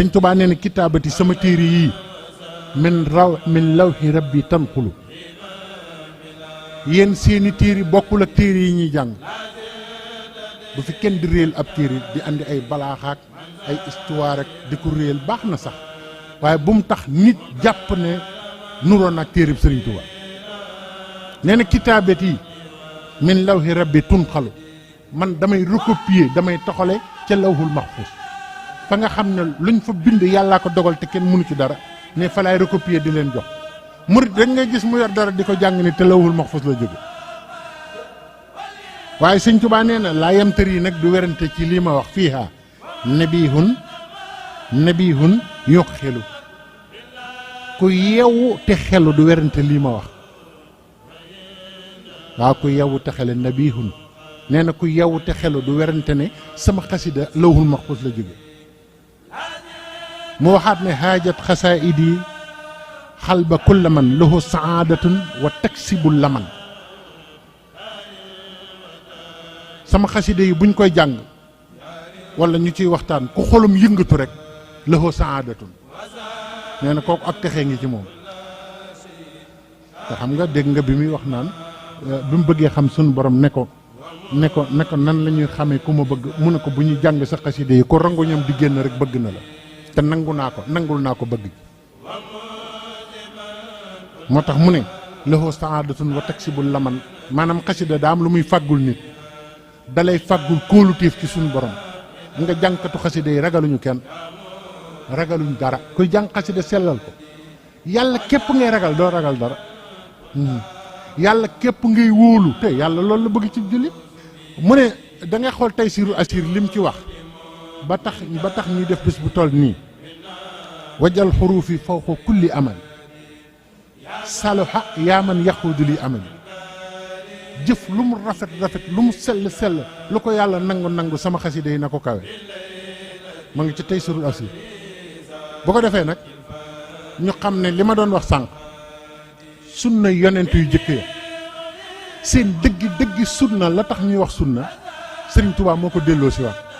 sëñ Tuubaa nee na kitaabati sama téere yii min lawhi rabbi tanqulu yéen seeni téere bokkul ak téere yi ñuy jàng bu fi kenn di réel ab téere di andi ay balaaxaak ay histoire ak di ko réel baax na sax waaye bu mu tax nit jàpp ne nuroon ak téere bi sëriñ Tuubaa nee na kitaabati yi min lawhi rabbi tunqalu man damay recopier damay toxale ca lawhul mahfuz fa nga xam ne luñ fa bind yàllaa ko dogal te kenn mënu ci dara ne fa laay recopier di leen jox murit rek ngay gis mu yor dara di ko jàng ni te lawhul mahfuz la jóge waaye sëñ Tuubaa nee na laa yamtar yi nag du werante ci lii ma wax fiiha nabihun yokk xelu ku yeewu te xelu du werante lii ma wax waaw ku yeewu te xelu nabihun nee na ku yeewu te xelu du werante ne sama xasida lawhul mahfuz la jóge mu waxaat ne haajat xasaayidi xalba kulla man lahu saadatun wa taksibul laman sama xasida yi buñ koy jàng wala ñu ciy waxtaan ku xolum yëngatu rek lahu saadatun nee na kooku ak texee ngi ci moom te xam nga dégg nga bi muy wax naan bi mu bëggee xam suñu borom ne ko nan la ñuy xamee ku ma bëgg mu ne ko bu ñuy jàng sa xasida yi ko rangoñam di génn rek bëgg na la te nangul naa ko bëgg moo tax mu ne lahu saadatun wa taksibul laman maanaam xasida daa am lu muy fàggul nit dalay fàggul kóoluteef ci suñu borom nga jàngkatu xasida yi ragaluñu kenn ragaluñ dara kuy jàng xasida sellal ko yàlla képp ngay ragal doo ragal dara yàlla képp ngay wóolu te yàlla loolu la bëgg ci jullit mu ne da ngay xool Taysiirul Asiir lim ci wax ba tax ñuy def bés bu toll nii wajal xuruufi fawqa kulli amal saluha yaa man yaquudu li amal jëf lu mu rafet lu mu sell lu ko yàlla nangu sama xasida yi na ko kawe ma ngi ci Taysiirul Asiir bu ko defee nag ñu xam ne li ma doon wax sànq sunna yonent yu jëkk ya seen dëggi sunna la tax ñuy wax sunna Sëriñ Tuubaa moo ko delloo si waat